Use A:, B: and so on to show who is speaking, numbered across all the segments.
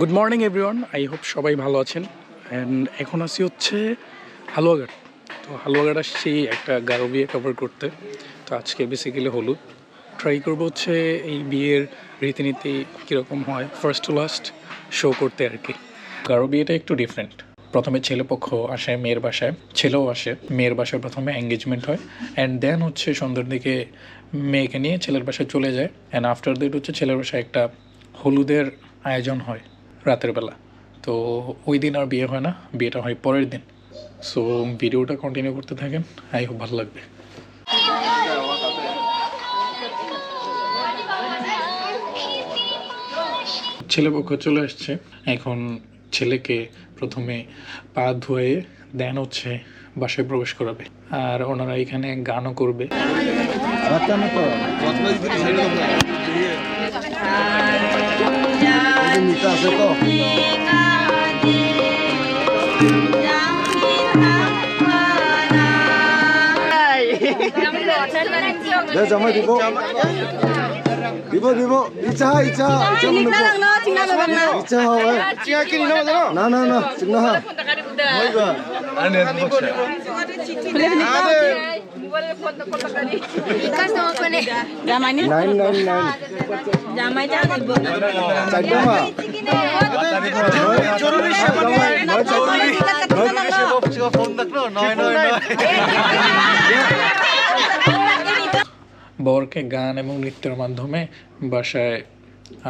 A: Good morning everyone, I hope সবাই ভালো আছেন। অ্যান্ড এখন আসি হচ্ছে হালুয়াঘাট। তো হালুয়াঘাট আসছি একটা গারো বিয়ে কভার করতে। তো আজকে বেসিক্যালি হলুদ ট্রাই করবো হচ্ছে এই বিয়ের রীতিনীতি কীরকম হয় ফার্স্ট টু লাস্ট শো করতে আর কি। গারো বিয়েটা একটু ডিফারেন্ট। প্রথমে ছেলেপক্ষ আসে মেয়ের বাসায়, ছেলেও আসে মেয়ের বাসায়, প্রথমে এঙ্গেজমেন্ট হয় অ্যান্ড দেন হচ্ছে সন্ধ্যার দিকে মেয়েকে নিয়ে ছেলের বাসায় চলে যায় অ্যান্ড আফটার দ্যাট হচ্ছে ছেলের বাসায় একটা হলুদের আয়োজন হয় রাতের বেলা। তো ওই দিন আর বিয়ে হয় না, বিয়েটা হয় পরের দিন। সো ভিডিওটা কন্টিনিউ করতে থাকেন, আই হোপ ভালো লাগবে। ছেলেপক্ষ চলে আসছে, এখন ছেলেকে প্রথমে পা ধুয়ে দেন হচ্ছে বাসায় প্রবেশ করাবে, আর ওনারা এখানে গানও করবে।
B: দিব দিব ইচ্ছা ইচ্ছা ইচ্ছা ইচ্ছা হয় না না না চিন্তা হয়
A: বরকে গান এবং নৃত্যের মাধ্যমে বাসায়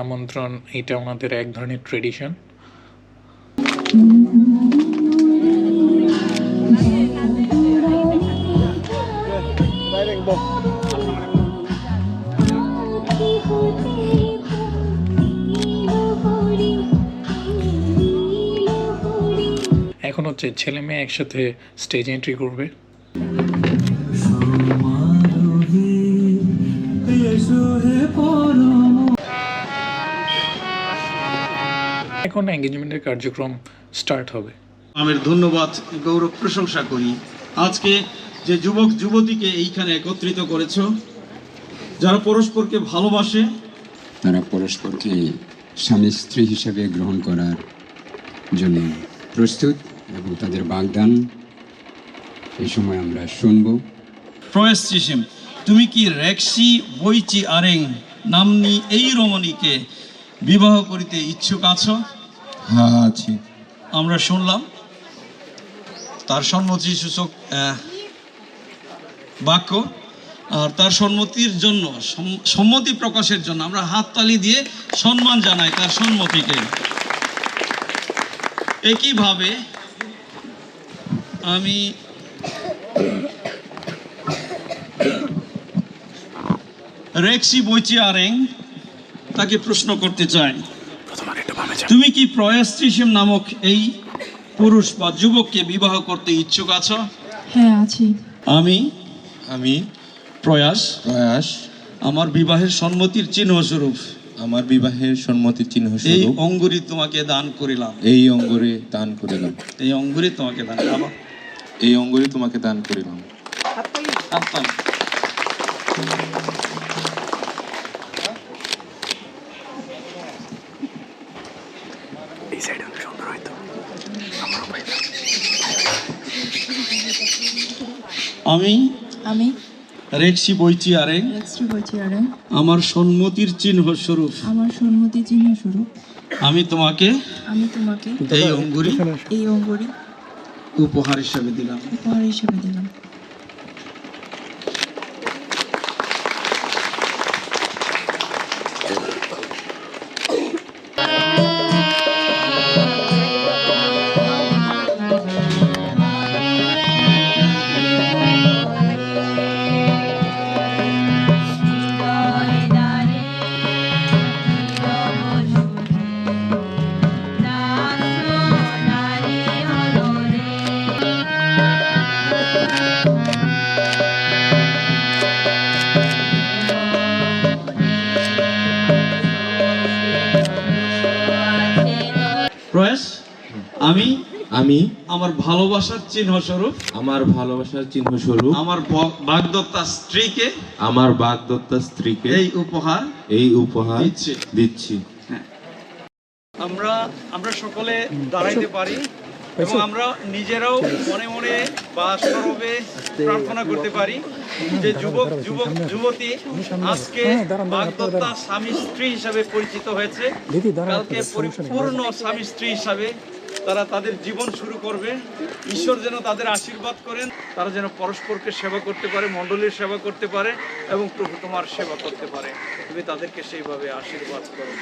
A: আমন্ত্রণ, এটা ওনাদের এক ধরনের ট্রেডিশন। এখন হচ্ছে ছেলে মেয়ে একসাথে স্টেজ এন্ট্রি করবে। এখন এঙ্গেজমেন্টের কার্যক্রম স্টার্ট হবে।
C: আমি ধন্যবাদ, গৌরব প্রশংসা করি আজকে যে যুবক যুবতীকে এইখানে একত্রিত করেছো, যারা পরস্পরকে ভালোবাসে,
D: তারা পরস্পরকে স্বামী স্ত্রী হিসেবে গ্রহণ করার জন্য প্রস্তুত এবং তাদের বাগদান এই সময় আমরা শুনব।
C: প্রয়াস চিসিম, তুমি কি রেক্সি বইচি আরেং নামনি এই রমণীকে বিবাহ করিতে ইচ্ছুক আছো?
D: হ্যাঁ আছি।
C: আমরা শুনলাম তার সম্মতি সূচক বাক্য, আর তার সম্মতির জন্য, সম্মতি প্রকাশের জন্য আমরা হাততালি দিয়ে সম্মান জানাই তার সম্মতিকে। একইভাবে আমি রেক্সি বইচি আরেং তাকে প্রশ্ন করতে চাই, তুমি কি প্রয়াস ত্রিসীম নামক এই পুরুষ বা যুবককে বিবাহ করতে ইচ্ছুক আছো?
E: হ্যাঁ আছি।
C: আমি প্রয়াস আমার বিবাহের সম্মতির চিহ্ন স্বরূপ এই অঙ্গুরি তোমাকে দান করিলাম।
F: এই অঙ্গুরি তোমাকে দান করিলাম।
C: আমি রেক্সি বইচি আরেং আমার সম্মতির চিহ্ন স্বরূপ আমি তোমাকে এই অঙ্গুরি উপহার হিসেবে দিলাম। প্রয়াস, আমি আমার ভালোবাসার চিহ্ন স্বরূপ আমার বাগদত্তা স্ত্রীকে এই উপহার
F: দিচ্ছি।
C: আমরা সকলে দাঁড়াইতে পারি এবং আমরা নিজেরাও মনে মনে বা সরবে প্রার্থনা করতে পারি যে যুবতী আজকে বাগদত্তা স্বামী স্ত্রী হিসাবে পরিচিত হয়েছে, কালকে পরিপূর্ণ স্বামী স্ত্রী হিসাবে তারা তাদের জীবন শুরু করবে। ঈশ্বর যেন তাদের আশীর্বাদ করেন, তারা যেন পরস্পরকে সেবা করতে পারে, মণ্ডলীর সেবা করতে পারে এবং প্রভু তোমার সেবা করতে পারে। তুমি তাদেরকে সেইভাবে আশীর্বাদ করো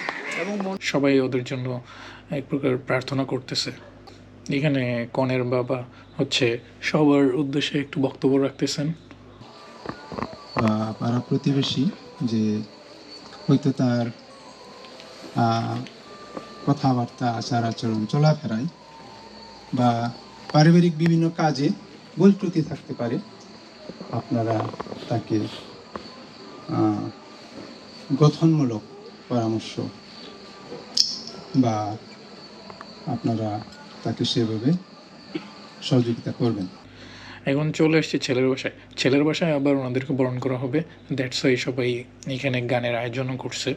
C: এবং
A: সবাই ওদের জন্য এক প্রকার প্রার্থনা করতেছে। এখানে কনের বাবা হচ্ছে সবার উদ্দেশ্যে একটু বক্তব্য রাখতেছেন।
E: বা পাড়া প্রতিবেশী যে হয়তো তার কথাবার্তা, আচার আচরণ, চলাফেরায় বা পারিবারিক বিভিন্ন কাজে ভুল ত্রুটি থাকতে পারে, আপনারা তাকে গঠনমূলক পরামর্শ বা আপনারা তাকে সেভাবে সহযোগিতা করবেন।
A: এখন চলে এসেছি ছেলের বাসায় আবার ওনাদেরকে বরণ করা হবে। দ্যাটস ওয়াই সবাই এখানে গানের আয়োজনও করছে।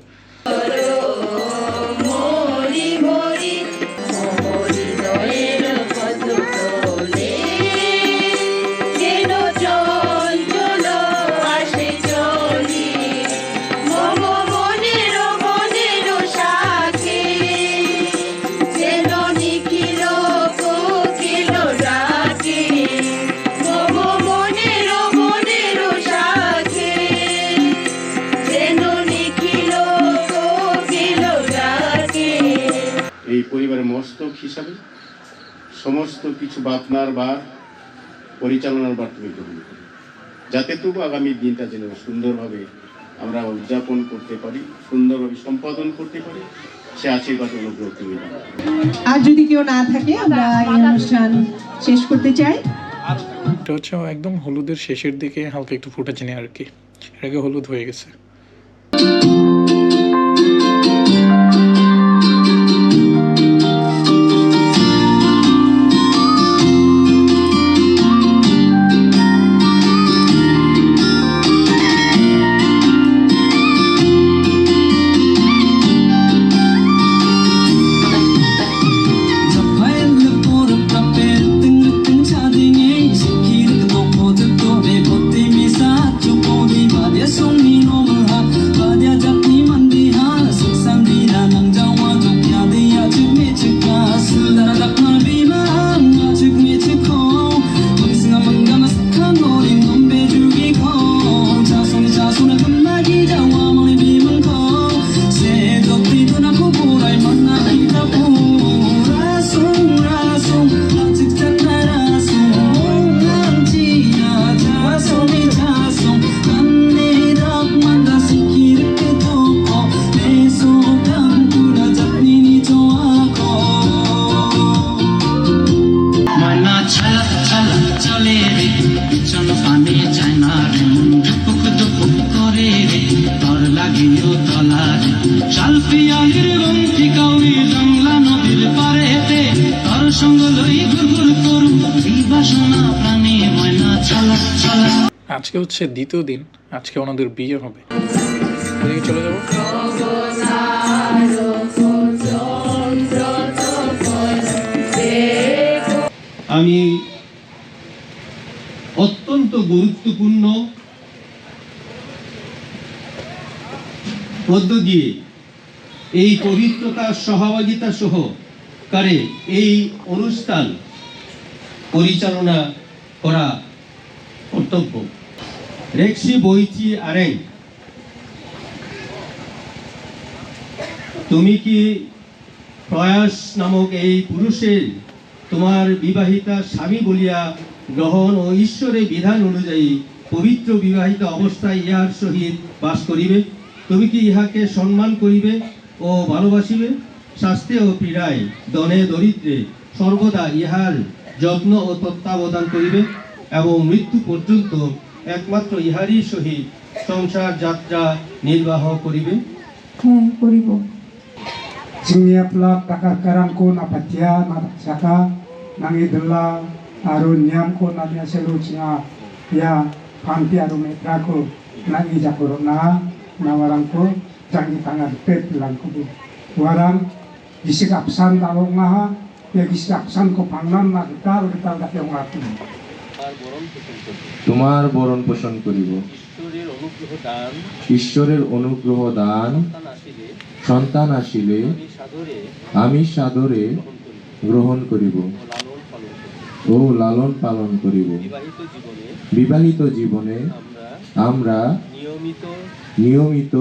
G: এই পরিবারের মস্তক হিসাবে সমস্ত কিছু বাতনার বার, পরিচালনার বার তুমি গ্রহণ করো, যাতে তবু আগামী দিনটা যেন সুন্দরভাবে আমরা উদযাপন করতে পারি, সুন্দরভাবে সম্পাদন করতে পারি, সে আশীর্বাদ অনুগ্রহ তুমি দাও।
H: আর যদি কেউ না থাকে আমরা এই অনুষ্ঠান শেষ করতে চাই।
A: এটা হচ্ছে একদম হলুদের শেষের দিকে হালকা একটু ফুটে চিনি আর কি, এর আগে হলুদ হয়ে গেছে। আজকে হচ্ছে দ্বিতীয় দিন, আজকে ওনাদের বিয়ে হবে। চলে যাবো।
C: আমি অত্যন্ত গুরুত্বপূর্ণ মধ্য দিয়ে এই পবিত্রতার সহভাগিতা সহকারে এই অনুষ্ঠান পরিচালনা করা কর্তব্য। রেক্সি বইচি আরেং, তুমি কি প্রয়াস নামক এই পুরুষের তোমার বিবাহিতা স্বামী বলিয়া গ্রহণ ও ঈশ্বরের বিধান অনুযায়ী পবিত্র বিবাহিত অবস্থায় ইহার সহিত বাস করিবে? তুমি কি ইহাকে সম্মান করিবে ও ভালোবাসিবে? শাস্তি ও পীড়ায়, দনে দরিদ্রে সর্বদা ইহার যত্ন ও তত্ত্বাবধান করিবে এবং মৃত্যু পর্যন্ত একমাত্র ইহারই সহিত সংসার যাত্রা নির্বাহ করিবে?
H: হ্যাঁ, করিব।
I: Singniaplak takar karangko napatia naksaka nangidela aru nyamko nadia selucia ya panti aru metrako nangi jakorona nawarangko jangi tangan pet langko warang gisik apsan dalong ngaha ya gisik apsan ko pangnan na kita dake ngati
F: তোমার বরণ পোষণ করিব ঈশ্বরের অনুগ্রহ দান সন্তান আসিলে আমি সাদরে গ্রহণ করিব ও লালন পালন করিব বিবাহিত জীবনে আমরা নিয়মিত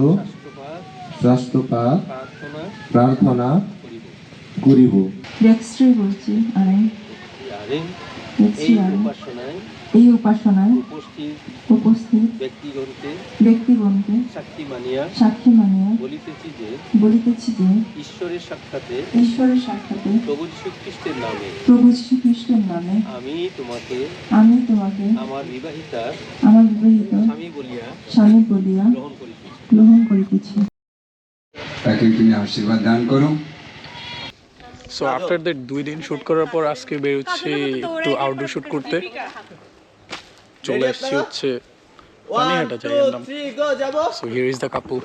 F: স্বাস্থ্যপাত প্রার্থনা করিব।
H: রেক্সট্রি বলছি আরে এই উপাসনায় উপস্থিত ব্যক্তিগণকে সাক্ষী মানিয়া বলিতেছি যে ঈশ্বরের সাক্ষাতে প্রভু যীশু খ্রিস্টের নামে আমি তোমাকে আমার বিবাহিত স্বামী বলিয়া গ্রহণ করিতেছি।
D: তাকে তুমি আশীর্বাদ দান করো।
A: সো আফটার দ্যাট 2 দিন শ্যুট করার পর আজকে বেরোচ্ছি একটু আউটডোর শ্যুট করতে। চলে আসছি হচ্ছে পানিহাটা জায়গার নাম। সো হিয়ার ইজ দ্য কাপল।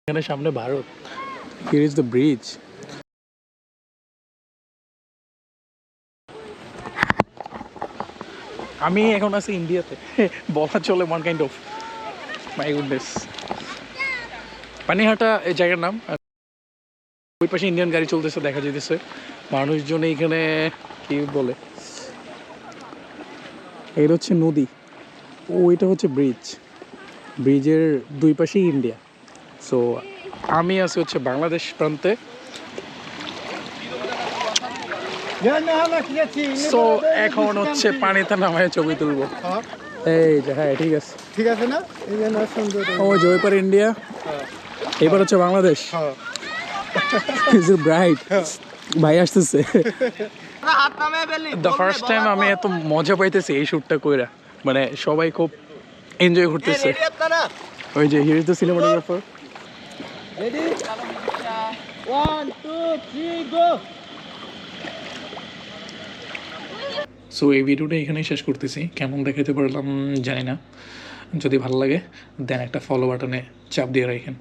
A: এখানে সামনে Bharat. Here is the bridge. আমি এখন আছি ইন্ডিয়াতে, বলা চলে one kind of. My goodness. Panihata এই জায়গার নাম। ওই পাশে ইন্ডিয়ান গাড়ি চলতেছে দেখা যেতেছে, মানুষজন এখানে কি বলে, এটা হচ্ছে নদী, ওইটা হচ্ছে ব্রিজ। ব্রিজের দুই পাশেই ইন্ডিয়া। সো আমি আছি হচ্ছে বাংলাদেশ প্রান্তে। সো এখন হচ্ছে পানিতে নামায় ছবি তুলবো। এই যে হ্যাঁ ঠিক আছে
B: না
A: ও জয়পুর ইন্ডিয়া, এবার হচ্ছে বাংলাদেশ। ব্রাইট ভাই আসতেছে। দ্য ফার্স্ট টাইম আমি এত মজা পাইতেছি এই শ্যুটটা কইরা, মানে সবাই খুব এনজয় করতেছে। ওই যে here is the cinematographer. Ready 1 2 3 go. So এই ভিডিওটা এখানেই শেষ করতেছি। কেমন দেখাতে পারলাম জানি না। যদি ভালো লাগে দেন একটা ফলো বাটনে চাপ দিয়ে রাখেন।